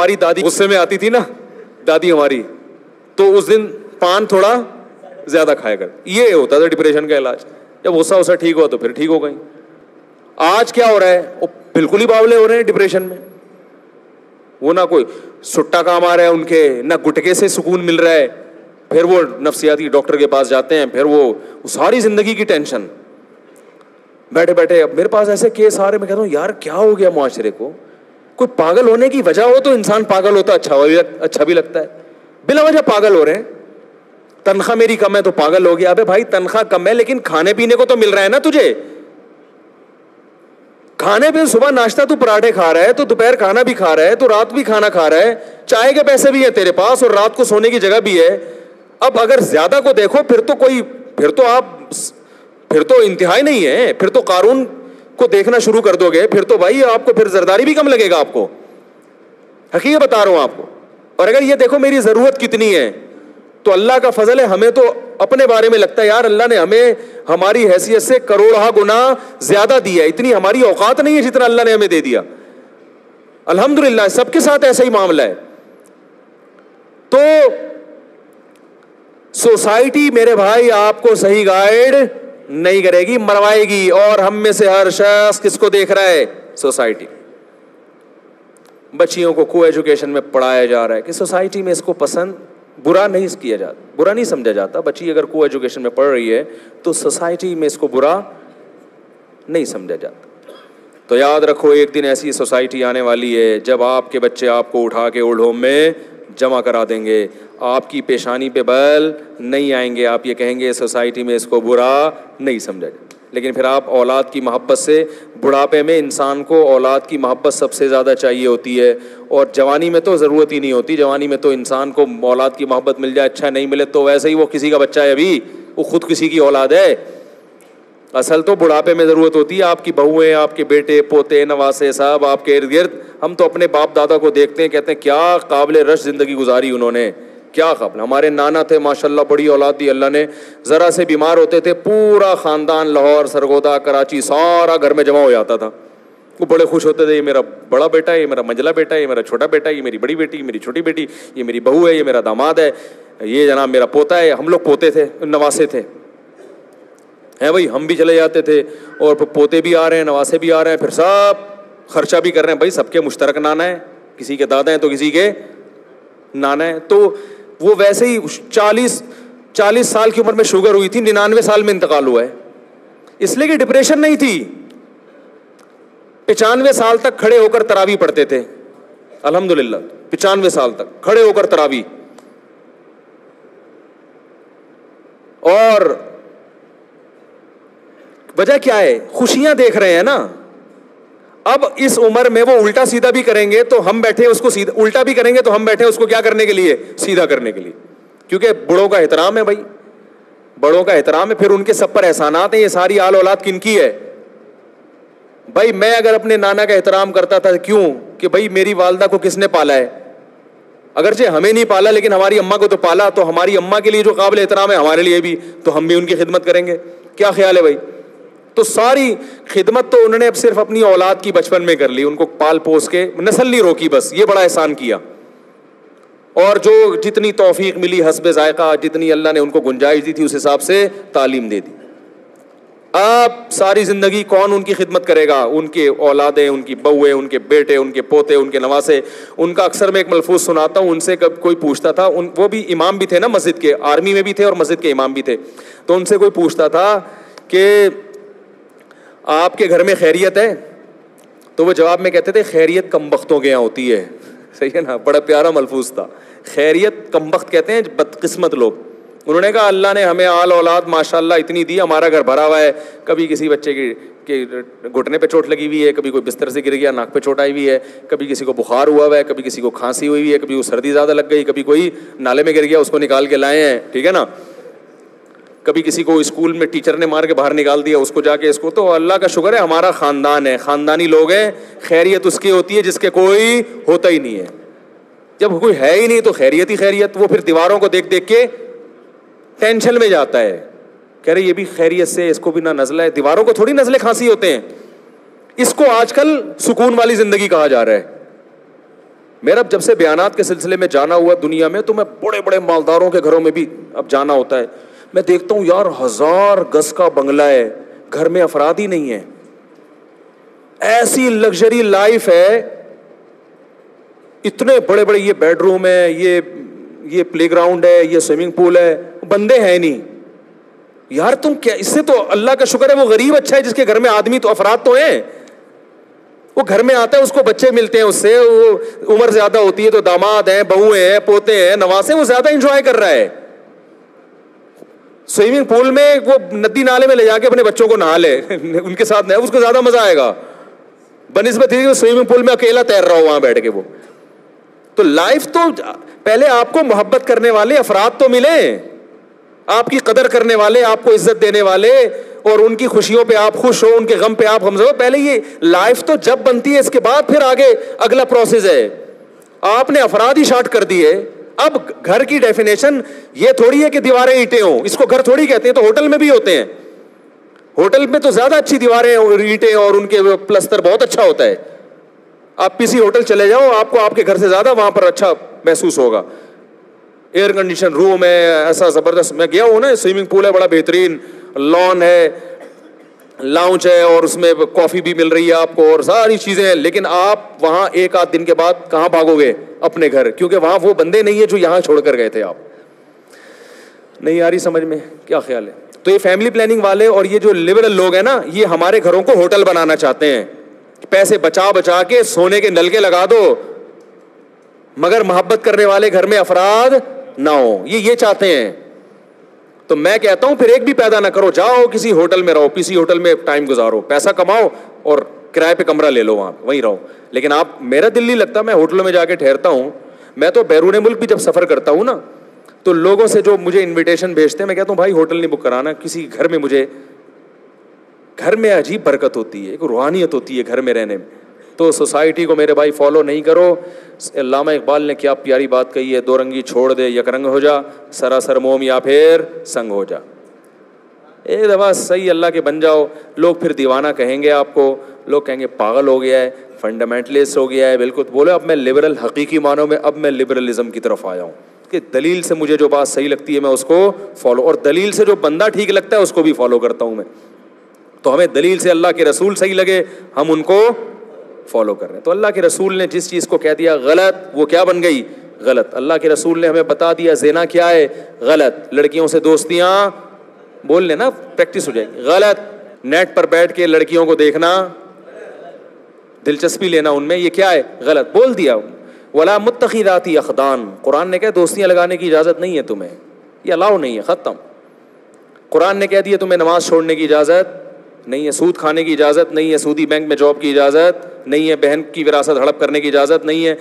ہماری دادی غصے میں آتی تھی نا دادی ہماری, تو اس دن پان تھوڑا زیادہ کھایا کر. یہ ہوتا تھا ڈپریشن کا علاج. جب غصہ ٹھیک ہوا تو پھر ٹھیک ہو گئی. آج کیا ہو رہا ہے, وہ بالکل ہی باولے ہو رہے ہیں ڈپریشن میں. وہ نہ کوئی سٹا کام آ رہا ہے ان کے, نہ گٹکے سے سکون مل رہا ہے. پھر وہ نفسیاتی ڈاکٹر کے پاس جاتے ہیں, پھر وہ ساری زندگی کی ٹینشن. بیٹھے بیٹھے اب میرے پاس ایسے کیس آ رہے, میں کہتا ہوں یار کیا ہو گیا معاشرے کو. کوئی پاگل ہونے کی وجہ ہو تو انسان پاگل ہوتا, اچھا بھی لگتا ہے. بلا وجہ پاگل ہو رہے ہیں. تنخواہ میری کم ہے تو پاگل ہو گیا. ابے بھائی تنخواہ کم ہے لیکن کھانے پینے کو تو مل رہا ہے نا تجھے. کھانے پہ صبح ناشتہ تو پراٹھے کھا رہا ہے, تو دوپہر کھانا بھی کھا رہا ہے, تو رات بھی کھانا کھا رہا ہے, چائے کے پیسے بھی ہیں تیرے پاس, اور رات کو سونے کی جگہ بھی ہے. اب اگر زیادہ کو دیکھو پھر تو انتہائی نہیں ہے. پھر تو قارون کو دیکھنا شروع کر دو گے, پھر تو بھائی آپ کو پھر زرداری بھی کم لگے گا آپ کو. حقیقت بتا رہا ہوں آپ کو. اور اگر یہ دیکھو میری ضرورت کتنی ہے, تو اللہ کا فضل ہے. ہمیں تو اپنے بارے میں لگتا ہے یار اللہ نے ہمیں ہماری حیثیت سے کروڑہ گنا زیادہ دیا. اتنی ہماری اوقات نہیں ہے جتنا اللہ نے ہمیں دے دیا. الحمدللہ سب کے ساتھ ایسا ہی معاملہ ہے. تو سوسائٹی میرے بھائی آپ کو صحیح گائیڈ نہیں کرے گی, مروائے گی. اور ہم میں سے ہر شخص کس کو دیکھ رہا ہے؟ سوسائٹی. بچیوں کو کو ایجوکیشن میں پڑھایا جا رہا ہے کہ سوسائٹی میں اس کو پسند برا نہیں کیا جاتا, برا نہیں سمجھا جاتا. بچی اگر کو ایجوکیشن میں پڑھ رہی ہے تو سوسائٹی میں اس کو برا نہیں سمجھا جاتا. تو یاد رکھو ایک دن ایسی سوسائٹی آنے والی ہے جب آپ کے بچے آپ کو اٹھا کے اولڈ ہوم میں جمع کرا دیں گے. آپ کی پیشانی پہ بل نہیں آئیں گے, آپ یہ کہیں گے سوسائٹی میں اس کو برا نہیں سمجھا جاتا. لیکن پھر آپ اولاد کی محبت سے, بڑھاپے میں انسان کو اولاد کی محبت سب سے زیادہ چاہیے ہوتی ہے, اور جوانی میں تو ضرورت ہی نہیں ہوتی. جوانی میں تو انسان کو اولاد کی محبت مل جائے, اچھا نہیں ملے تو ویسے ہی وہ کسی کا بچہ ہے, ابھی وہ خود کسی کی اولاد ہے. اصل تو بڑھاپے میں ضرورت ہوتی ہے. آپ کی بہویں, آپ کے بیٹے پوتے نواسے صاحب آپ کے ارد گرد. ہم تو اپنے باپ دادا کو دیکھتے ہیں, کہتے ہیں کیا قابل رشک زندگی گزاری انہوں نے, کیا قابل. ہمارے نانا تھے ماشاءاللہ, بڑی اولاد دی اللہ نے. ذرا سے بیمار ہوتے تھے پورا خاندان لاہور, سرگودا, کراچی سارا گھر میں جمع ہو جاتا تھا. وہ بڑے خوش ہوتے تھے, یہ میرا بڑا بیٹا ہے, یہ میرا منجلا بیٹا ہے, یہ میرا چھوٹا بیٹا ہے, یہ میری بڑی بیٹی, میری چھوٹی بیٹی, یہ میری بہو ہے, یہ میرا داماد ہے, یہ جناب میرا پوتا ہے. ہم لوگ پوتے تھے, نواسے تھے ہیں بھائی, ہم بھی چلے جاتے تھے, اور پوتے بھی آ رہے ہیں, نواسے بھی آ رہے ہیں, پھر سب خرچہ بھی کر رہے ہیں. بھائی سب کے مشترک نانا ہے, کسی کے دادا ہیں تو کسی کے نانا ہے. تو وہ ویسے ہی 40 سال کی عمر میں شوگر ہوئی تھی, 99 سال میں انتقال ہوا ہے. اس لیے کہ ڈپریشن نہیں تھی. 95 سال تک کھڑے ہو کر تراویح پڑھتے تھے, الحمدللہ 95 سال تک کھڑے ہو کر تراویح. اور وجہ کیا ہے؟ خوشیاں دیکھ رہے ہیں نا. اب اس عمر میں وہ الٹا سیدھا بھی کریں گے تو ہم بیٹھے اس کو سیدھا, الٹا بھی کریں گے تو ہم بیٹھے اس کو کیا کرنے کے لیے؟ سیدھا کرنے کے لیے. کیونکہ بڑوں کا احترام ہے بھائی, بڑوں کا احترام ہے. پھر ان کے سب پر احسانات ہیں. یہ ساری آل اولاد کن کی ہے بھائی؟ میں اگر اپنے نانا کا احترام کرتا تھا, کیوں کہ بھائی میری والدہ کو کس نے پالا ہے؟ اگرچہ ہمیں نہیں پالا لیکن ہماری اماں کو تو پالا, تو ہماری اماں کے لیے جو قابل احترام ہے ہمارے لیے بھی, تو ہم بھی ان کی خدمت کریں گے. کیا خیال ہے بھائی؟ تو ساری خدمت تو انہوں نے اب صرف اپنی اولاد کی بچپن میں کر لی, ان کو پال پوس کے نسل نہیں روکی, بس یہ بڑا احسان کیا. اور جو جتنی توفیق ملی حسب ذائقہ, جتنی اللہ نے ان کو گنجائش دی تھی اس حساب سے تعلیم دے دی. اب ساری زندگی کون ان کی خدمت کرے گا؟ ان کے اولادیں, ان کی بہویں, ان کے بیٹے, ان کے پوتے, ان کے نواسے. ان کا اکثر میں ایک ملفوظ سناتا ہوں, ان سے کوئی پوچھتا تھا, وہ بھی امام بھی تھے نا مسجد کے, آرمی میں بھی تھے اور مسجد کے امام بھی تھے. تو ان سے کوئی پوچھتا تھا کہ آپ کے گھر میں خیریت ہے؟ تو وہ جواب میں کہتے تھے خیریت کم بختوں کے یہاں ہوتی ہے. صحیح ہے نا, بڑا پیارا ملفوظ تھا. خیریت کم بخت کہتے ہیں بدقسمت لوگ. انہوں نے کہا اللہ نے ہمیں آل اولاد ماشاءاللہ اتنی دی, ہمارا گھر بھرا ہوا ہے. کبھی کسی بچے کی گھٹنے پہ چوٹ لگی ہوئی ہے, کبھی کوئی بستر سے گر گیا ناک پہ چوٹ آئی ہوئی ہے, کبھی کسی کو بخار ہوا ہوا ہے, کبھی کسی کو کھانسی ہوئی ہے, کبھی وہ سردی زیادہ لگ گئی, کبھی کوئی نالے میں گر گیا اس کو نکال کے لائے ہیں, ٹھیک ہے نا, کبھی کسی کو اسکول میں ٹیچر نے مار کے باہر نکال دیا, اس کو جا کے اس کو. تو اللہ کا شکر ہے ہمارا خاندان ہے, خاندانی لوگ ہیں. خیریت اس کی ہوتی ہے جس کے کوئی ہوتا ہی نہیں ہے. جب کوئی ہے ہی نہیں تو خیریت ہی خیریت. وہ پھر دیواروں کو دیکھ دیکھ کے ٹینشن میں جاتا ہے, کہہ رہے یہ بھی خیریت سے, اس کو بھی نہ نزلہ ہے. دیواروں کو تھوڑی نزلے کھانسی ہوتے ہیں. اس کو آج کل سکون والی زندگی کہا جا رہا ہے. میرا جب سے بیانات کے سلسلے میں جانا ہوا دنیا میں تو میں بڑے بڑے مالداروں کے گھروں میں بھی اب جانا ہوتا ہے, میں دیکھتا ہوں یار 1000 گز کا بنگلہ ہے, گھر میں افراد ہی نہیں ہے, ایسی لگژری لائف ہے, اتنے بڑے بڑے یہ بیڈ روم ہے, یہ پلے گراؤنڈ ہے, یہ سوئمنگ پول ہے, بندے ہیں نہیں. یار تم کیا, اس سے تو اللہ کا شکر ہے وہ غریب اچھا ہے جس کے گھر میں آدمی تو افراد تو ہیں. وہ گھر میں آتا ہے, اس کو بچے ملتے ہیں, اس سے وہ عمر زیادہ ہوتی ہے تو داماد ہیں, بہویں ہیں, پوتے ہیں, نواسے, وہ زیادہ انجوائے کر رہا ہے. سوئمنگ پول میں وہ ندی نالے میں لے جا کے اپنے بچوں کو نہا لے, ان کے ساتھ نہ, اس کو زیادہ مزہ آئے گا بنسبت ہی سوئمنگ پول میں اکیلا تیر رہا ہو وہاں بیٹھ کے. وہ تو لائف تو پہلے آپ کو محبت کرنے والے افراد تو ملیں, آپ کی قدر کرنے والے, آپ کو عزت دینے والے, اور ان کی خوشیوں پہ آپ خوش ہو, ان کے غم پہ آپ غمزدہ ہو. پہلے یہ لائف تو جب بنتی ہے, اس کے بعد پھر آگے اگلا پروسیس ہے. آپ نے افراد ہی شارٹ کر دیے. اب گھر کی ڈیفینیشن یہ تھوڑی ہے کہ دیواریں اینٹیں ہوں, اس کو گھر تھوڑی کہتے ہیں. تو ہوٹل میں بھی ہوتے ہیں, ہوٹل میں تو زیادہ اچھی دیواریں اینٹیں اور ان کے پلستر بہت اچھا ہوتا ہے. آپ کسی ہوٹل چلے جاؤ, آپ کو آپ کے گھر سے زیادہ وہاں پر اچھا محسوس ہوگا. ایئر کنڈیشن روم ہے ایسا زبردست, میں گیا ہوں نا, سوئمنگ پول ہے بڑا بہترین, لان ہے, لاؤنج ہے, اور اس میں کافی بھی مل رہی ہے آپ کو اور ساری چیزیں ہیں. لیکن آپ وہاں ایک آدھ دن کے بعد کہاں بھاگو گے؟ اپنے گھر, کیونکہ وہاں وہ بندے نہیں ہیں جو یہاں چھوڑ کر گئے تھے. آپ نہیں آ رہی سمجھ میں؟ کیا خیال ہے؟ تو یہ فیملی پلاننگ والے اور یہ جو لبرل لوگ ہیں نا, یہ ہمارے گھروں کو ہوٹل بنانا چاہتے ہیں. پیسے بچا بچا کے سونے کے نلکے لگا دو, مگر محبت کرنے والے گھر میں افراد نہ ہو, یہ چاہتے ہیں. تو میں کہتا ہوں پھر ایک بھی پیدا نہ کرو, جاؤ کسی ہوٹل میں رہو, کسی ہوٹل میں ٹائم گزارو, پیسہ کماؤ اور کرائے پہ کمرہ لے لو, وہاں وہیں رہو. لیکن آپ, میرا دل نہیں لگتا, میں ہوٹلوں میں جا کے ٹھہرتا ہوں. میں تو بیرون ملک بھی جب سفر کرتا ہوں نا, تو لوگوں سے جو مجھے انویٹیشن بھیجتے ہیں, میں کہتا ہوں بھائی ہوٹل نہیں بک کرانا, کسی گھر میں مجھے, گھر میں عجیب برکت ہوتی ہے, ایک روحانیت ہوتی ہے گھر میں رہنے میں. تو سوسائٹی کو میرے بھائی فالو نہیں کرو. علامہ اقبال نے کیا پیاری بات کہی ہے, 2 رنگی چھوڑ دے یک رنگ ہو جا, سراسر موم یا پھر سنگ ہو جا. ایک دفعہ صحیح اللہ کے بن جاؤ. لوگ پھر دیوانہ کہیں گے آپ کو, لوگ کہیں گے پاگل ہو گیا ہے, فنڈامنٹلسٹ ہو گیا ہے. بالکل بولے اب میں لبرل حقیقی معنوں میں, اب میں لبرلزم کی طرف آیا ہوں کہ دلیل سے مجھے جو بات صحیح لگتی ہے میں اس کو فالو, اور دلیل سے جو بندہ ٹھیک لگتا ہے اس کو بھی فالو کرتا ہوں میں. تو ہمیں دلیل سے اللہ کے رسول صحیح لگے, ہم ان کو فالو کر رہے ہیں. تو اللہ کے رسول نے جس چیز کو کہہ دیا غلط, وہ کیا بن گئی؟ غلط. اللہ کے رسول نے ہمیں بتا دیا زنا کیا ہے؟ غلط. لڑکیوں سے دوستیاں, بول لینا پریکٹس ہو جائے گی, غلط. نیٹ پر بیٹھ کے لڑکیوں کو دیکھنا, دلچسپی لینا ان میں, یہ کیا ہے؟ غلط. بول دیا. ولا متخذاتی اخدان, قرآن نے کہا دوستیاں لگانے کی اجازت نہیں ہے تمہیں, یہ الاؤ نہیں ہے, ختم. قرآن نے کہہ دیا تمہیں نماز چھوڑنے کی اجازت نہیں ہے, سود کھانے کی اجازت نہیں ہے, سودی بینک میں جاب کی اجازت نہیں ہے, بہن کی وراثت ہڑپ کرنے کی اجازت نہیں ہے.